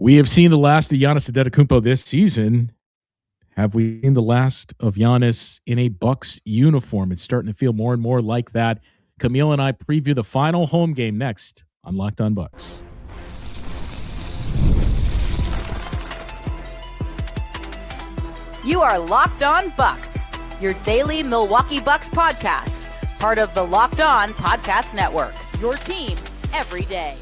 We have seen the last of Giannis Antetokounmpo this season. Have we seen the last of Giannis in a Bucks uniform? It's starting to feel more and more like that. Camille and I preview the final home game next on Locked On Bucks. You are Locked On Bucks, your daily Milwaukee Bucks podcast, part of the Locked On Podcast Network, your team every day.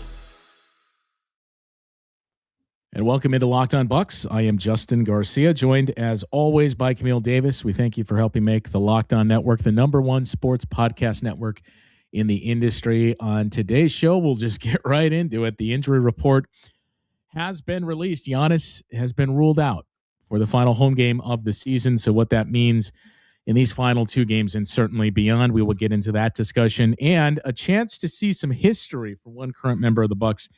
And welcome into Locked On Bucks. I am Justin Garcia, joined as always by Camille Davis. We thank you for helping make the Locked On Network the #1 sports podcast network in the industry. On today's show, we'll just get right into it. The injury report has been released. Giannis has been ruled out for the final home game of the season. So what that means in these final two games and certainly beyond, we will get into that discussion and a chance to see some history for one current member of the Bucks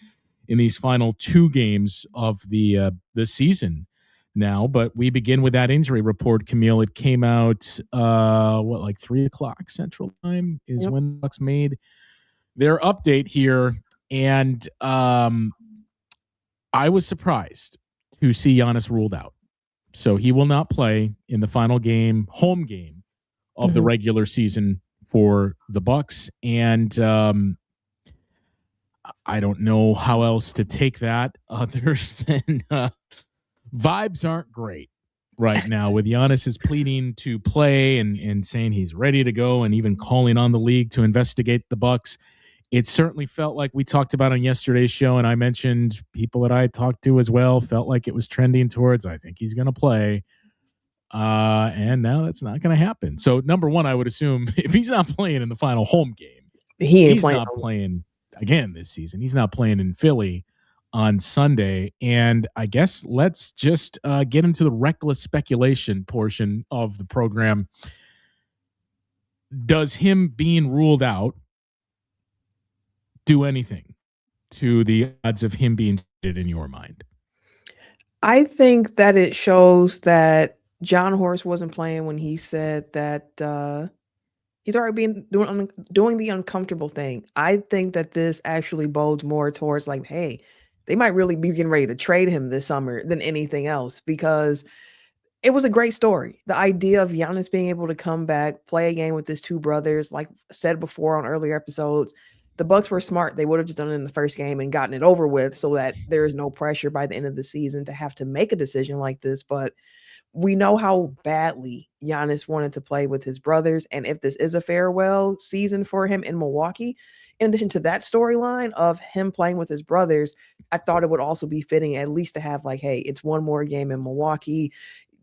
in these final two games of the season now. But we begin with that injury report, Camille. It came out, like 3 o'clock Central Time is when the Bucks made their update here. And I was surprised to see Giannis ruled out. So he will not play in the final game, home game of the regular season for the Bucks. And I don't know how else to take that other than vibes aren't great right now with Giannis is pleading to play and saying he's ready to go and even calling on the league to investigate the Bucks. It certainly felt like we talked about on yesterday's show, and I mentioned people that I talked to as well felt like it was trending towards, I think he's going to play. And now that's not going to happen. So number one, I would assume if he's not playing in the final home game, he's not playing again this season. He's not playing in Philly on Sunday. And I guess let's just get into the reckless speculation portion of the program. Does him being ruled out do anything to the odds of him being traded in your mind? I think that it shows that John Horst wasn't playing when he said that he's already doing the uncomfortable thing. I think that this actually bodes more towards like, hey, they might really be getting ready to trade him this summer than anything else, because it was a great story. The idea of Giannis being able to come back, play a game with his two brothers, like I said before on earlier episodes, the Bucks were smart. They would have just done it in the first game and gotten it over with so that there is no pressure by the end of the season to have to make a decision like this. But we know how badly Giannis wanted to play with his brothers. And if this is a farewell season for him in Milwaukee, in addition to that storyline of him playing with his brothers, I thought it would also be fitting at least to have like, hey, it's one more game in Milwaukee.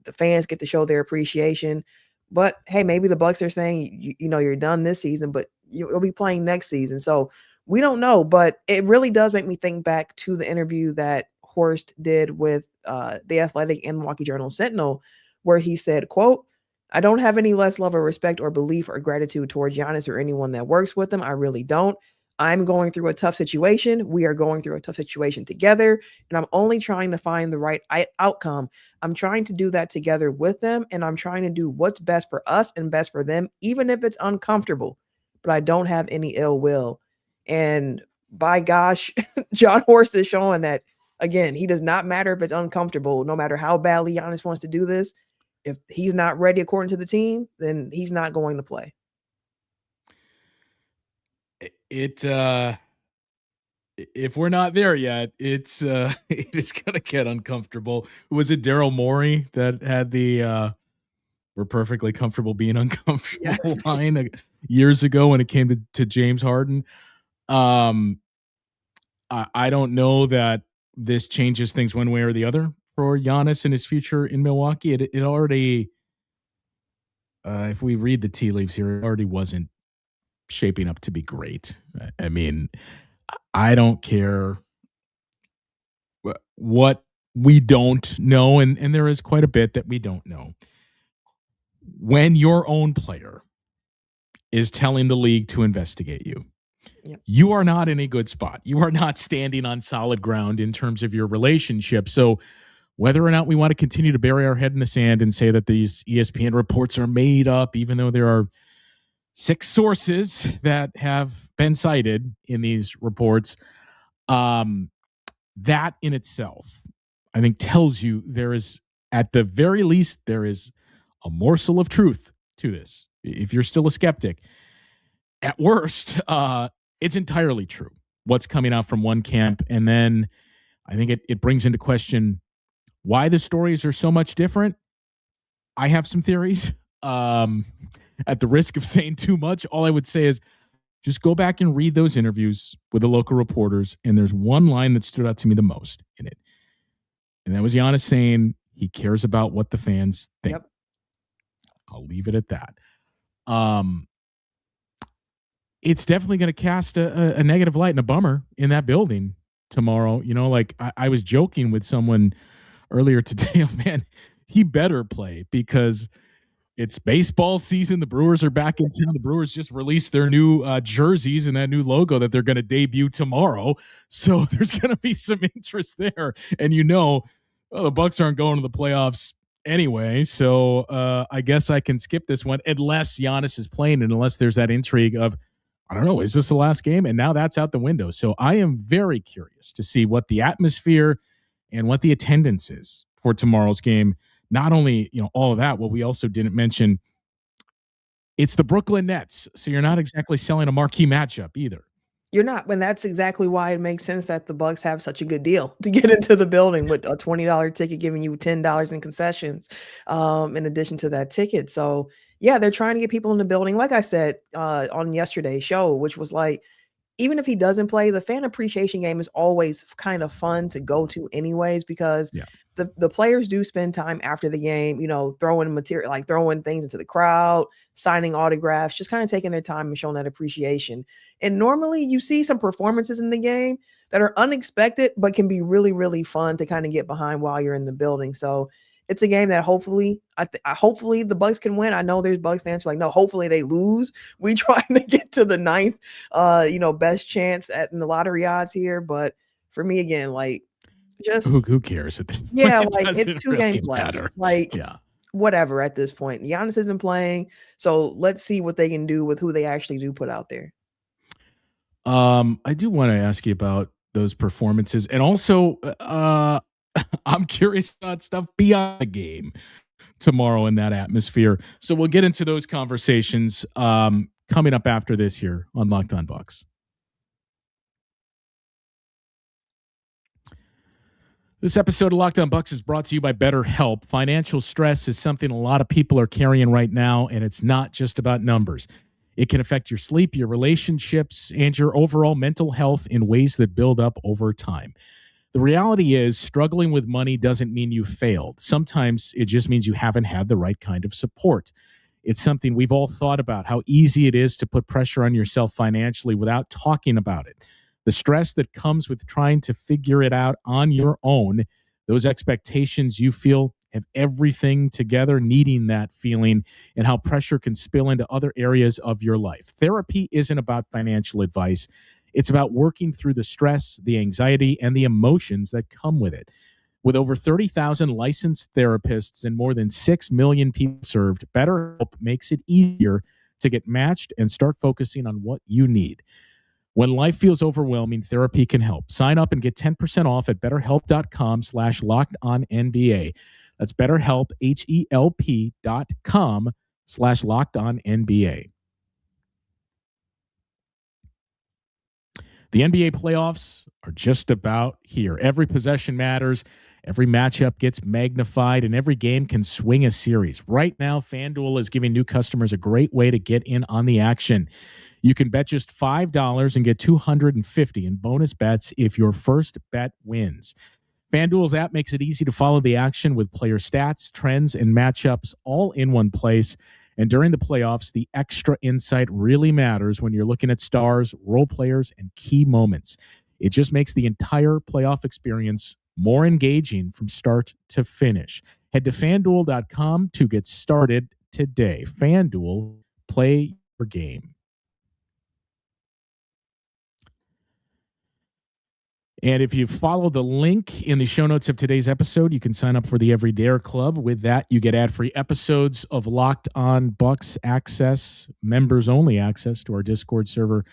The fans get to show their appreciation. But hey, maybe the Bucks are saying, you're done this season, but you'll be playing next season. So we don't know, but it really does make me think back to the interview that Horst did with The Athletic and Milwaukee Journal-Sentinel, where he said, quote, "I don't have any less love or respect or belief or gratitude towards Giannis or anyone that works with him. I really don't. I'm going through a tough situation. We are going through a tough situation together, and I'm only trying to find the right outcome. I'm trying to do that together with them, and I'm trying to do what's best for us and best for them, even if it's uncomfortable. But I don't have any ill will." And by gosh, John Horst is showing that, again, he does not matter if it's uncomfortable, no matter how badly Giannis wants to do this. If he's not ready according to the team, then he's not going to play. If we're not there yet, it's gonna get uncomfortable. Was it Daryl Morey that had the "we're perfectly comfortable being uncomfortable" line years ago when it came to James Harden? I don't know that this changes things one way or the other for Giannis and his future in Milwaukee. It already, if we read the tea leaves here, it already wasn't shaping up to be great. I mean, I don't care what we don't know, and there is quite a bit that we don't know. When your own player is telling the league to investigate you, you are not in a good spot. You are not standing on solid ground in terms of your relationship. So whether or not we want to continue to bury our head in the sand and say that these ESPN reports are made up, even though there are 6 sources that have been cited in these reports, that in itself, I think, tells you there is, at the very least, there is a morsel of truth to this. If you're still a skeptic, at worst, it's entirely true what's coming out from one camp. And then I think it brings into question why the stories are so much different. I have some theories. At the risk of saying too much, all I would say is just go back and read those interviews with the local reporters. And there's one line that stood out to me the most in it. And that was Giannis saying he cares about what the fans think. Yep. I'll leave it at that. It's definitely going to cast a negative light and a bummer in that building tomorrow. You know, like I was joking with someone earlier today, man, he better play because it's baseball season. The Brewers are back in town. The Brewers just released their new jerseys and that new logo that they're going to debut tomorrow. So there's going to be some interest there. And the Bucks aren't going to the playoffs anyway. So I guess I can skip this one unless Giannis is playing and unless there's that intrigue of, I don't know, is this the last game? And now that's out the window. So I am very curious to see what the atmosphere and what the attendance is for tomorrow's game. Not only, all of that, what we also didn't mention, it's the Brooklyn Nets. So you're not exactly selling a marquee matchup either. You're not, and that's exactly why it makes sense that the Bucks have such a good deal to get into the building with a $20 ticket, giving you $10 in concessions, in addition to that ticket. So yeah, they're trying to get people in the building. Like I said on yesterday's show, which was like, even if he doesn't play, the fan appreciation game is always kind of fun to go to anyways, because the players do spend time after the game, throwing material, like throwing things into the crowd, signing autographs, just kind of taking their time and showing that appreciation. And normally you see some performances in the game that are unexpected, but can be really, really fun to kind of get behind while you're in the building. So it's a game that hopefully the Bucks can win. I know there's Bucks fans who are like, no, hopefully they lose. We trying to get to the ninth, best chance in the lottery odds here. But for me, again, like, just who cares at this point? Yeah, like it's two really games left. matter. Like, whatever at this point. Giannis isn't playing, so let's see what they can do with who they actually do put out there. I do want to ask you about those performances, and also I'm curious about stuff beyond the game tomorrow in that atmosphere. So we'll get into those conversations coming up after this here on Locked On Bucks. This episode of Locked On Bucks is brought to you by BetterHelp. Financial stress is something a lot of people are carrying right now, and it's not just about numbers. It can affect your sleep, your relationships, and your overall mental health in ways that build up over time. The reality is, struggling with money doesn't mean you failed. Sometimes it just means you haven't had the right kind of support. It's something we've all thought about, how easy it is to put pressure on yourself financially without talking about it. The stress that comes with trying to figure it out on your own, those expectations you feel have everything together, needing that feeling, and how pressure can spill into other areas of your life. Therapy isn't about financial advice. It's about working through the stress, the anxiety, and the emotions that come with it. With over 30,000 licensed therapists and more than 6 million people served, BetterHelp makes it easier to get matched and start focusing on what you need. When life feels overwhelming, therapy can help. Sign up and get 10% off at BetterHelp.com/LockedOnNBA. That's BetterHelp, HELP.com/LockedOnNBA. The NBA playoffs are just about here. Every possession matters. Every matchup gets magnified, and every game can swing a series. Right now, FanDuel is giving new customers a great way to get in on the action. You can bet just $5 and get $250 in bonus bets if your first bet wins. FanDuel's app makes it easy to follow the action with player stats, trends, and matchups all in one place. And during the playoffs, the extra insight really matters when you're looking at stars, role players, and key moments. It just makes the entire playoff experience more engaging from start to finish. Head to FanDuel.com to get started today. FanDuel, play your game. And if you follow the link in the show notes of today's episode, you can sign up for the Everydayer Club. With that, you get ad-free episodes of Locked On Bucks access, members-only access to our Discord server,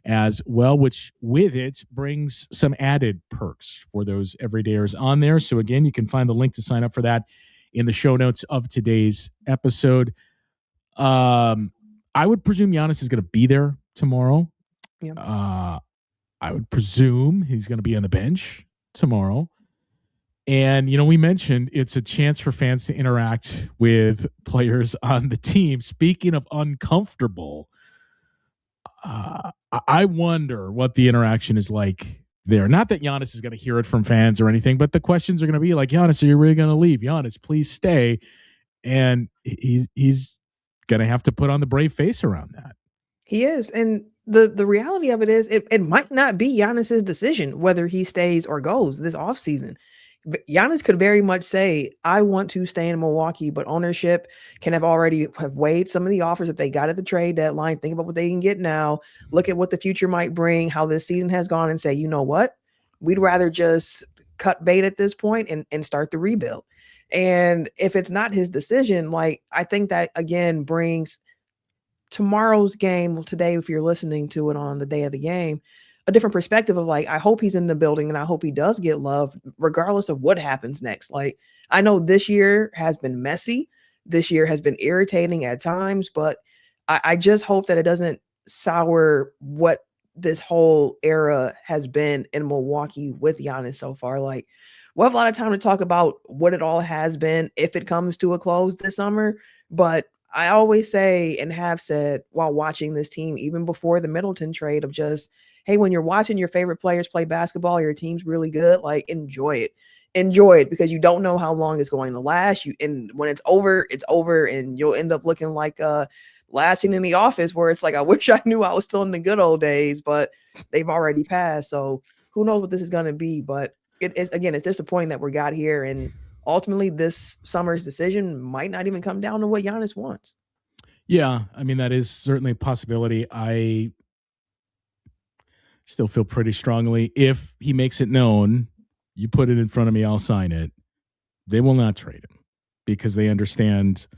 as well, which with it brings some added perks for those everydayers on there. So again, you can find the link to sign up for that in the show notes of today's episode. I would presume Giannis is going to be there tomorrow. Yeah. I would presume he's going to be on the bench tomorrow. And, we mentioned it's a chance for fans to interact with players on the team. Speaking of uncomfortable, I wonder what the interaction is like there. Not that Giannis is going to hear it from fans or anything, but the questions are going to be like, Giannis, are you really going to leave? Giannis, please stay. And he's going to have to put on the brave face around that. He is. And the reality of it is it might not be Giannis's decision whether he stays or goes this offseason. Giannis could very much say, I want to stay in Milwaukee, but ownership can have weighed some of the offers that they got at the trade deadline. Think about what they can get now. Look at what the future might bring, how this season has gone, and say, you know what? We'd rather just cut bait at this point and start the rebuild. And if it's not his decision, I think that, again, brings tomorrow's game, today, if you're listening to it on the day of the game, a different perspective of I hope he's in the building and I hope he does get love regardless of what happens next. I know this year has been messy. This year has been irritating at times, but I just hope that it doesn't sour what this whole era has been in Milwaukee with Giannis so far. We'll have a lot of time to talk about what it all has been if it comes to a close this summer. But I always say and have said while watching this team, even before the Middleton trade, of just, hey, when you're watching your favorite players play basketball, your team's really good, enjoy it. Enjoy it, because you don't know how long it's going to last. And when it's over, and you'll end up looking like last scene in The Office, where it's I wish I knew I was still in the good old days, but they've already passed. So who knows what this is going to be? But it's disappointing that we got here. And ultimately, this summer's decision might not even come down to what Giannis wants. Yeah, that is certainly a possibility. I still feel pretty strongly, if he makes it known, you put it in front of me, I'll sign it, they will not trade him, because they understand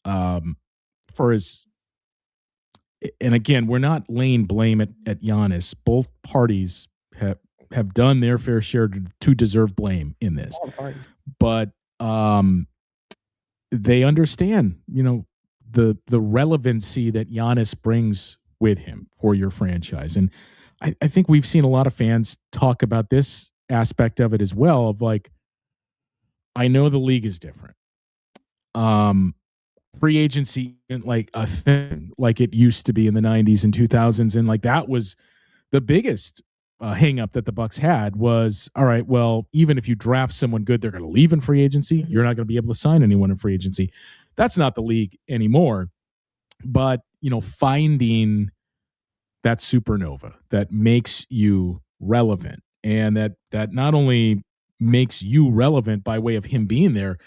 for his, and again, we're not laying blame at Giannis. Both parties have done their fair share to deserve blame in this. But they understand, the relevancy that Giannis brings with him for your franchise. And I think we've seen a lot of fans talk about this aspect of it as well, of I know the league is different. Free agency isn't a thing like it used to be in the 90s and 2000s. And that was the biggest hang up that the Bucks had was, all right, well, even if you draft someone good, they're going to leave in free agency. You're not going to be able to sign anyone in free agency. That's not the league anymore. But, finding that supernova that makes you relevant, and that not only makes you relevant by way of him being there,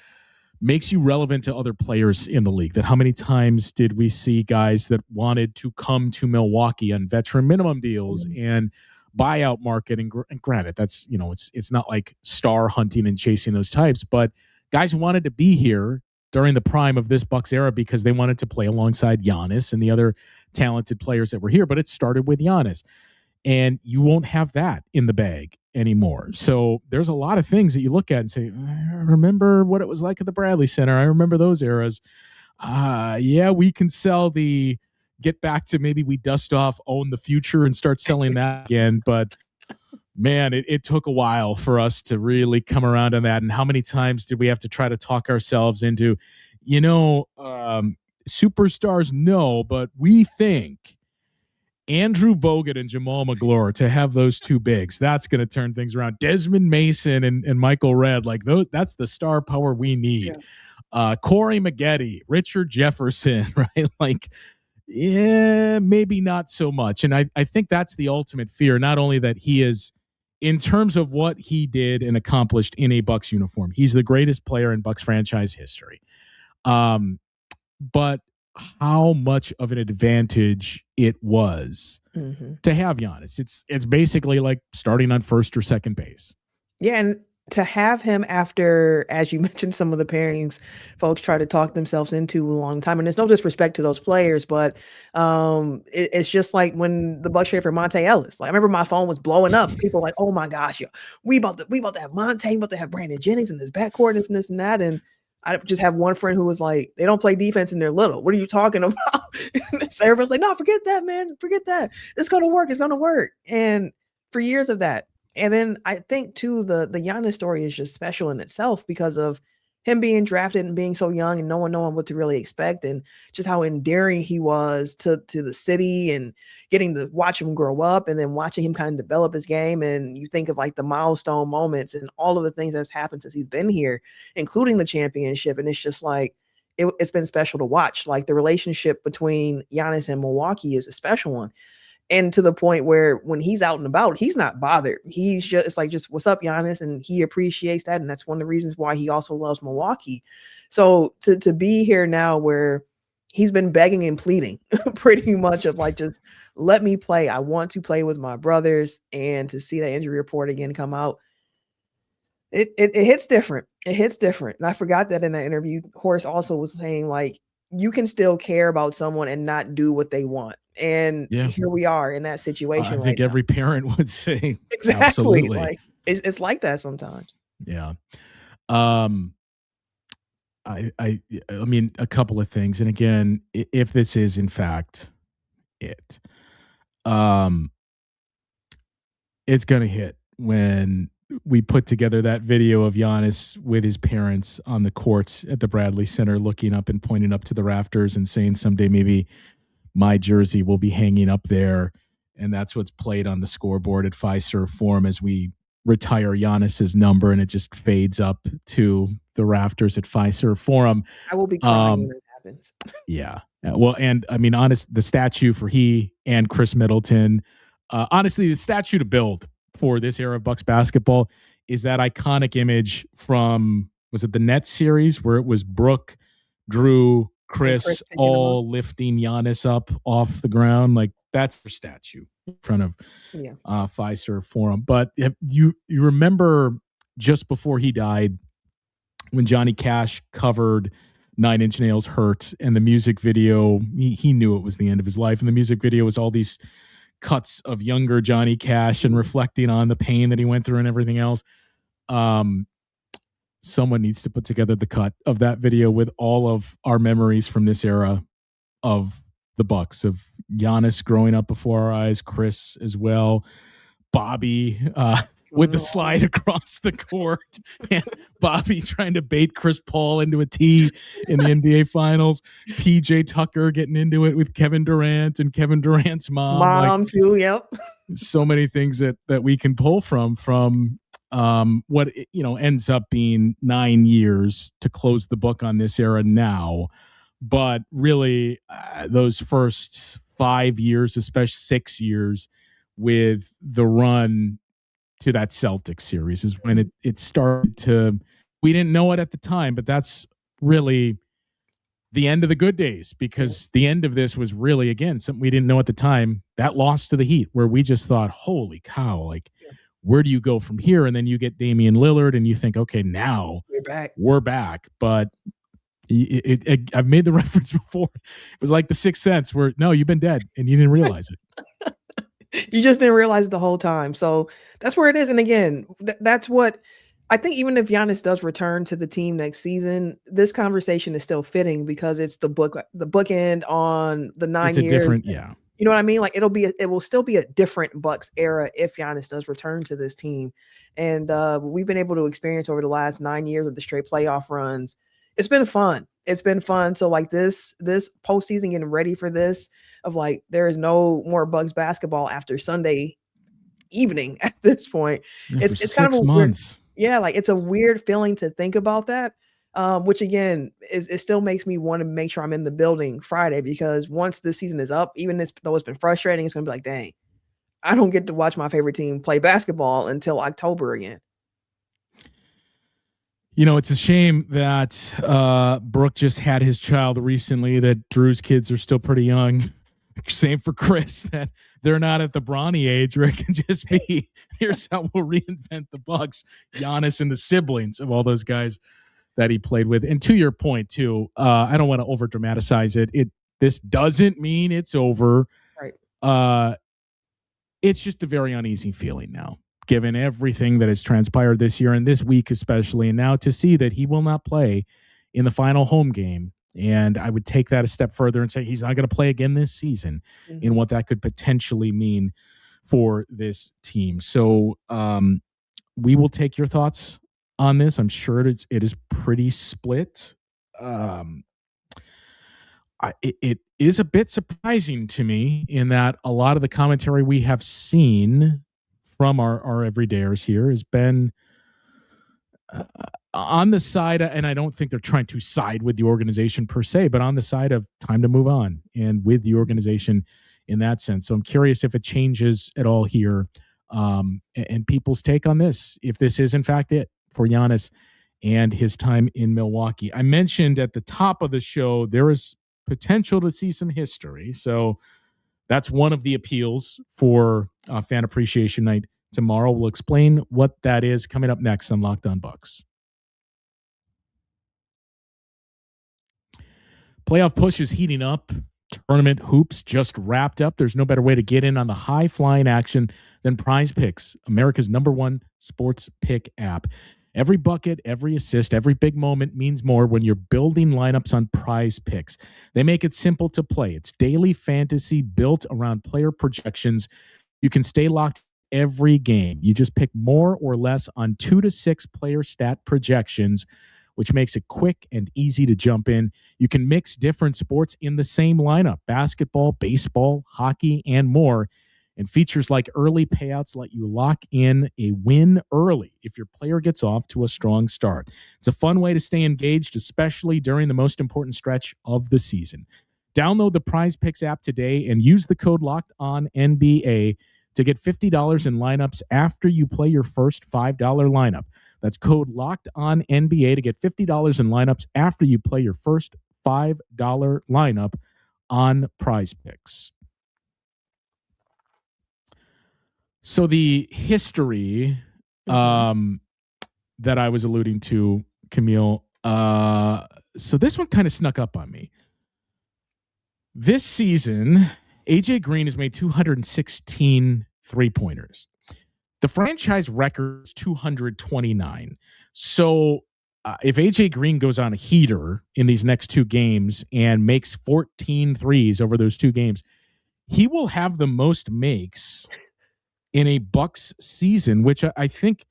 makes you relevant to other players in the league. That how many times did we see guys that wanted to come to Milwaukee on veteran minimum deals and buyout market? And granted, that's, it's not like star hunting and chasing those types, but guys who wanted to be here during the prime of this Bucks era because they wanted to play alongside Giannis and the other talented players that were here. But it started with Giannis, and you won't have that in the bag anymore. So there's a lot of things that you look at and say, I remember what it was like at the Bradley Center. I remember those eras. Yeah, we can sell the get back to maybe we dust off, own the future and start selling that again. But man, it took a while for us to really come around on that. And how many times did we have to try to talk ourselves into, superstars? No, but we think Andrew Bogut and Jamal McGlure, to have those two bigs, that's going to turn things around. Desmond Mason and Michael Redd, that's the star power we need. Yeah. Corey Maggette, Richard Jefferson, right? Yeah, maybe not so much. And I think that's the ultimate fear, not only that he is, in terms of what he did and accomplished in a Bucks uniform, he's the greatest player in Bucks franchise history. But how much of an advantage it was to have Giannis. It's basically like starting on first or second base. Yeah, and to have him after, as you mentioned, some of the pairings folks try to talk themselves into a long time, and there's no disrespect to those players, but it's just like when the Bucks traded for Monte Ellis. Like I remember my phone was blowing up. People were like, "Oh my gosh, yo, we about to have Monte, we about to have Brandon Jennings in this backcourt and this and that." And I just have one friend who was like, "They don't play defense and they're little. What are you talking about?" So everyone's like, "No, forget that, man. Forget that. It's gonna work. It's gonna work." And for years of that. And then I think too, the Giannis story is just special in itself because of him being drafted and being so young and no one knowing what to really expect, and just how endearing he was to the city, and getting to watch him grow up and then watching him kind of develop his game. And you think of like the milestone moments and all of the things that's happened since he's been here, including the championship. And it's just like, it's been special to watch. Like the relationship between Giannis and Milwaukee is a special one. And to the point where when he's out and about, he's not bothered. He's just, it's like, just what's up, Giannis? And he appreciates that. And that's one of the reasons why he also loves Milwaukee. So to be here now where he's been begging and pleading pretty much of like, just let me play. I want to play with my brothers. And to see that injury report again come out, it hits different. It hits different. And I forgot that in that interview, Horst also was saying like, you can still care about someone and not do what they want. And here we are in that situation. I think every parent would say exactly. Absolutely. Like it's like that sometimes. Yeah. I mean, a couple of things. And again, if this is in fact it's going to hit when we put together that video of Giannis with his parents on the courts at the Bradley Center, looking up and pointing up to the rafters and saying someday maybe my jersey will be hanging up there. And that's what's played on the scoreboard at Fiserv Forum as we retire Giannis's number, and it just fades up to the rafters at Fiserv Forum. I will be crying when it happens. Yeah. Well, and I mean, the statue for he and Chris Middleton, honestly, the statue to build for this era of Bucks basketball is that iconic image from, was it the Nets series where it was Brooke, Drew, Chris all lifting Giannis up off the ground? Like that's their statue in front of Fiserv Forum. But you remember just before he died, when Johnny Cash covered 9 Inch Nails' Hurt, and the music video, he knew it was the end of his life. And the music video was all these cuts of younger Johnny Cash and reflecting on the pain that he went through and everything else. Someone needs to put together the cut of that video with all of our memories from this era of the Bucks, of Giannis growing up before our eyes, Chris as well, Bobby with the slide across the court, and Bobby trying to bait Chris Paul into a tee in the NBA Finals, PJ Tucker getting into it with Kevin Durant and Kevin Durant's mom too. Yep. So many things that we can pull from what ends up being 9 years to close the book on this era now. But really, those first 5 years, especially 6 years, with the run to that Celtics series is when it started to, we didn't know it at the time, but that's really the end of the good days, because the end of this was really, again, something we didn't know at the time, that loss to the Heat, where we just thought, holy cow, like, where do you go from here? And then you get Damian Lillard and you think, okay, now we're back. But I've made the reference before. It was like the Sixth Sense, where no, you've been dead and you didn't realize it. You just didn't realize it the whole time. So that's where it is. And again, that's what I think. Even if Giannis does return to the team next season, this conversation is still fitting because it's the bookend on the 9 years. Different, you know what I mean? Like it will still be a different Bucks era if Giannis does return to this team. And we've been able to experience over the last 9 years of the straight playoff runs. It's been fun. It's been fun. So like this postseason, getting ready for this, of like, there is no more Bucks basketball after Sunday evening at this point. It's kind of months. Like it's a weird feeling to think about that. Which again, it still makes me want to make sure I'm in the building Friday, because once this season is up, even though it's been frustrating, it's going to be like, dang, I don't get to watch my favorite team play basketball until October again. You know, it's a shame that Brooke just had his child recently, that Drew's kids are still pretty young, same for Chris, that they're not at the brawny age where it can just be, here's how we'll reinvent the Bucks, Giannis and the siblings of all those guys that he played with. And to your point too, I don't want to over dramatize it. This doesn't mean it's over. Right. It's just a very uneasy feeling now, given everything that has transpired this year and this week especially, and now to see that he will not play in the final home game. And I would take that a step further and say he's not going to play again this season, in what that could potentially mean for this team. So we will take your thoughts on this. I'm sure it is pretty split. It is a bit surprising to me in that a lot of the commentary we have seen from our everydayers here has been on the side, and I don't think they're trying to side with the organization per se, but on the side of time to move on and with the organization in that sense. So I'm curious if it changes at all here, and people's take on this, if this is in fact it for Giannis and his time in Milwaukee. I mentioned at the top of the show there is potential to see some history. So that's one of the appeals for Fan Appreciation Night tomorrow. We'll explain what that is coming up next on Locked On Bucks. Playoff push is heating up. Tournament hoops just wrapped up. There's no better way to get in on the high-flying action than Prize Picks, America's #1 sports pick app. Every bucket, every assist, every big moment means more when you're building lineups on Prize Picks. They make it simple to play. It's daily fantasy built around player projections. You can stay locked every game. You just pick more or less on 2 to 6 player stat projections, which makes it quick and easy to jump in. You can mix different sports in the same lineup: basketball, baseball, hockey, and more. And features like early payouts let you lock in a win early if your player gets off to a strong start. It's a fun way to stay engaged, especially during the most important stretch of the season. Download the Prize Picks app today and use the code LOCKEDONNBA to get $50 in lineups after you play your first $5 lineup. That's code LOCKEDONNBA to get $50 in lineups after you play your first $5 lineup on Prize Picks. So the history that I was alluding to, Camille, so this one kind of snuck up on me. This season, AJ Green has made 216 three-pointers. The franchise record is 229. So if AJ Green goes on a heater in these next 2 games and makes 14 threes over those 2 games, he will have the most makes in a Bucks season, which I think,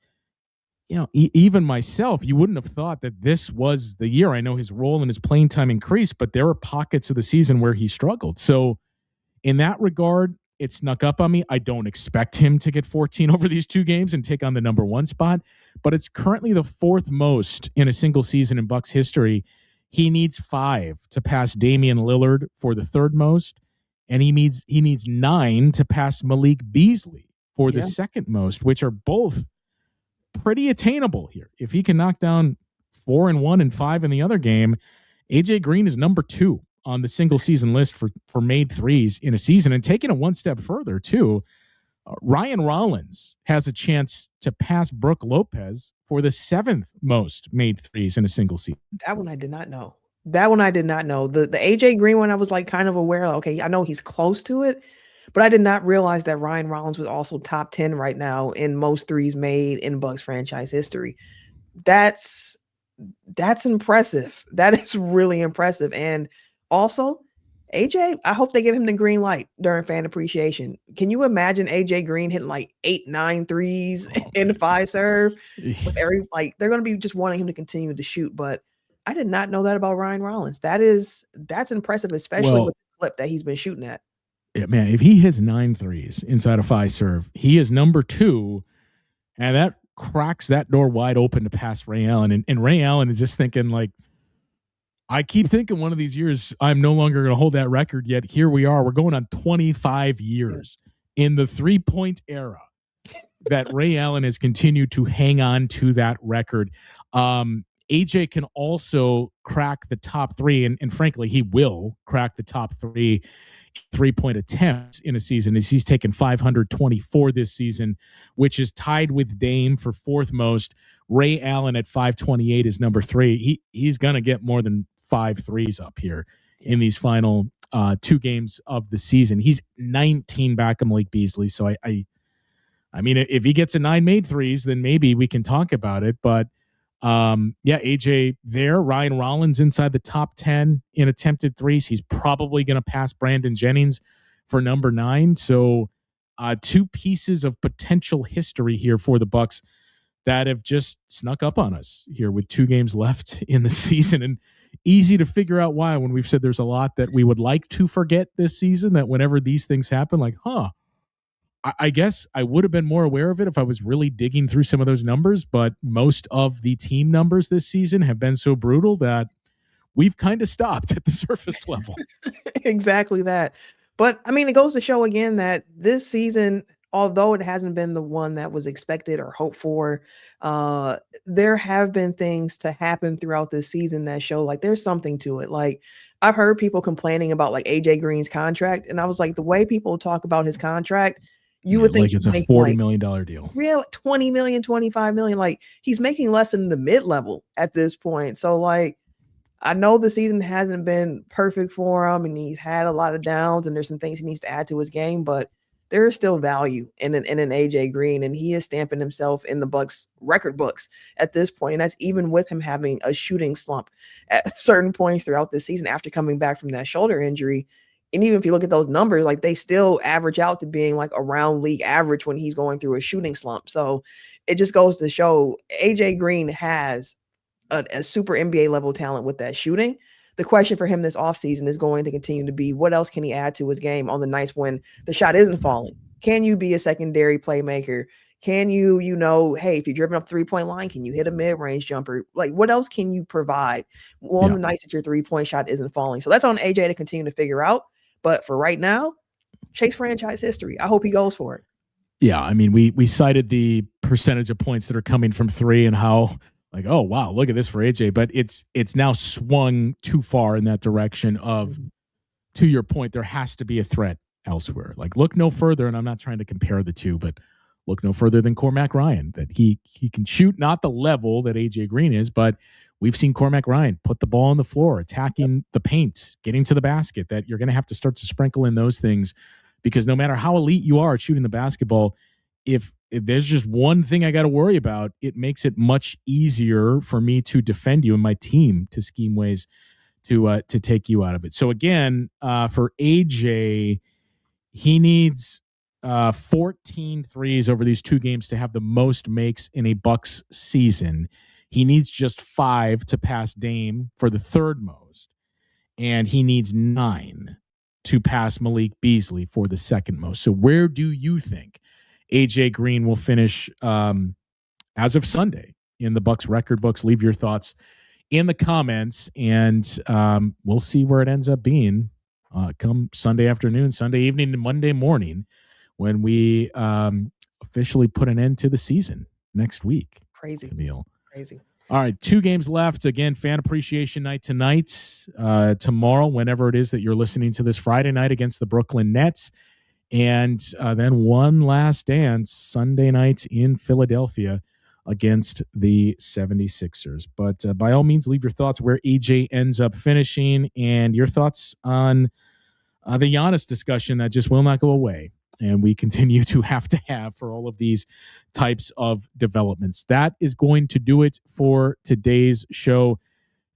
even myself, you wouldn't have thought that this was the year. I know his role and his playing time increased, but there were pockets of the season where he struggled. So in that regard, it snuck up on me. I don't expect him to get 14 over these 2 games and take on the #1 spot, but it's currently the 4th most in a single season in Bucks history. He needs 5 to pass Damian Lillard for the 3rd most, and he needs 9 to pass Malik Beasley for the 2nd most, which are both pretty attainable here. If he can knock down 4 and 1 and 5 in the other game, AJ Green is #2 on the single season list for made threes in a season. And taking it one step further too, Ryan Rollins has a chance to pass Brook Lopez for the 7th most made threes in a single season. That one I did not know. The AJ Green one I was like kind of aware of. Okay, I know he's close to it, but I did not realize that Ryan Rollins was also top 10 right now in most threes made in Bucks franchise history. That's impressive. That is really impressive. And also, AJ, I hope they give him the green light during fan appreciation. Can you imagine AJ Green hitting like 8-9 threes in the Fiserv? They're going to be just wanting him to continue to shoot. But I did not know that about Ryan Rollins. That's impressive, especially with the clip that he's been shooting at. Yeah, man, if he hits 9 threes inside of Fiserv, he is #2, and that cracks that door wide open to pass Ray Allen. And Ray Allen is just thinking, like, I keep thinking one of these years I'm no longer going to hold that record, yet here we are. We're going on 25 years in the 3-point era that Ray Allen has continued to hang on to that record. AJ can also crack the top 3, and frankly, he will crack the top 3 3-point attempts in a season. He's taken 524 this season, which is tied with Dame for fourth most. Ray Allen at 528 is number 3. He's going to get more than 5 threes up here in these final 2 games of the season. He's 19 back of Malik Beasley. So I mean, if he gets a 9 made threes, then maybe we can talk about it. But AJ there. Ryan Rollins inside the top 10 in attempted threes. He's probably going to pass Brandon Jennings for number 9. So 2 pieces of potential history here for the Bucks that have just snuck up on us here with 2 games left in the season. And easy to figure out why when we've said there's a lot that we would like to forget this season, that whenever these things happen, like, I guess I would have been more aware of it if I was really digging through some of those numbers, but most of the team numbers this season have been so brutal that we've kind of stopped at the surface level. Exactly that. But I mean, it goes to show again that this season, although it hasn't been the one that was expected or hoped for, there have been things to happen throughout this season that show like there's something to it. Like I've heard people complaining about like AJ Green's contract, and I was like, the way people talk about his contract, you would think like it's a $40 million deal. Real 20 million, 25 million. Like he's making less than the mid-level at this point. So like, I know the season hasn't been perfect for him and he's had a lot of downs and there's some things he needs to add to his game, but there is still value in an AJ Green, and he is stamping himself in the Bucks record books at this point. And that's even with him having a shooting slump at certain points throughout the season after coming back from that shoulder injury. And even if you look at those numbers, like they still average out to being like around league average when he's going through a shooting slump. So it just goes to show AJ Green has a super NBA level talent with that shooting. The question for him this offseason is going to continue to be, what else can he add to his game on the nights when the shot isn't falling? Can you be a secondary playmaker? Can you, hey, if you're driven up 3-point line, can you hit a mid-range jumper? Like, what else can you provide on the nights that your 3-point shot isn't falling? So that's on AJ to continue to figure out. But for right now, chase franchise history. I hope he goes for it. Yeah, I mean, we cited the percentage of points that are coming from 3 and how, like, oh, wow, look at this for AJ. But it's now swung too far in that direction of, to your point, there has to be a threat elsewhere. Like, look no further, and I'm not trying to compare the two, but look no further than Cormac Ryan, that he can shoot not the level that AJ Green is, but we've seen Cormac Ryan put the ball on the floor, attacking the paint, getting to the basket, that you're going to have to start to sprinkle in those things, because no matter how elite you are at shooting the basketball, if there's just one thing I got to worry about, it makes it much easier for me to defend you and my team to scheme ways to take you out of it. So again, for AJ, he needs 14 threes over these 2 games to have the most makes in a Bucks season. He needs just 5 to pass Dame for the 3rd most, and he needs 9 to pass Malik Beasley for the 2nd most. So where do you think AJ Green will finish as of Sunday in the Bucks record books? Leave your thoughts in the comments, and we'll see where it ends up being come Sunday afternoon, Sunday evening, and Monday morning when we officially put an end to the season next week. Crazy. Camille. Crazy. All right, 2 games left. Again, Fan Appreciation Night tonight, tomorrow, whenever it is that you're listening to this, Friday night against the Brooklyn Nets. And then one last dance Sunday night in Philadelphia against the 76ers. But by all means, leave your thoughts where AJ ends up finishing and your thoughts on the Giannis discussion that just will not go away. And we continue to have for all of these types of developments. That is going to do it for today's show.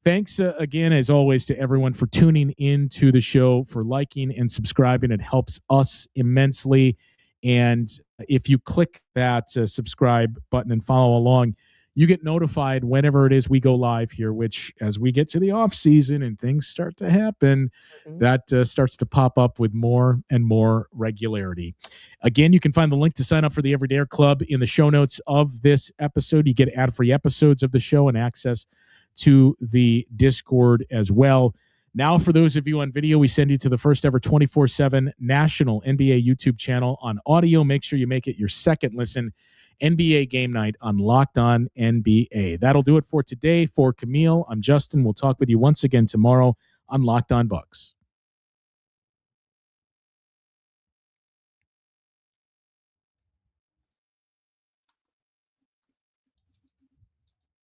Thanks again, as always, to everyone for tuning in to the show, for liking and subscribing. It helps us immensely. And if you click that subscribe button and follow along, you get notified whenever it is we go live here, which as we get to the off season and things start to happen, that starts to pop up with more and more regularity. Again, you can find the link to sign up for the Everydayer Club in the show notes of this episode. You get ad-free episodes of the show and access to the Discord as well. Now, for those of you on video, we send you to the first ever 24/7 national NBA YouTube channel on audio. Make sure you make it your second listen. NBA Game Night on Locked On NBA. That'll do it for today. For Camille, I'm Justin. We'll talk with you once again tomorrow on Locked On Bucks.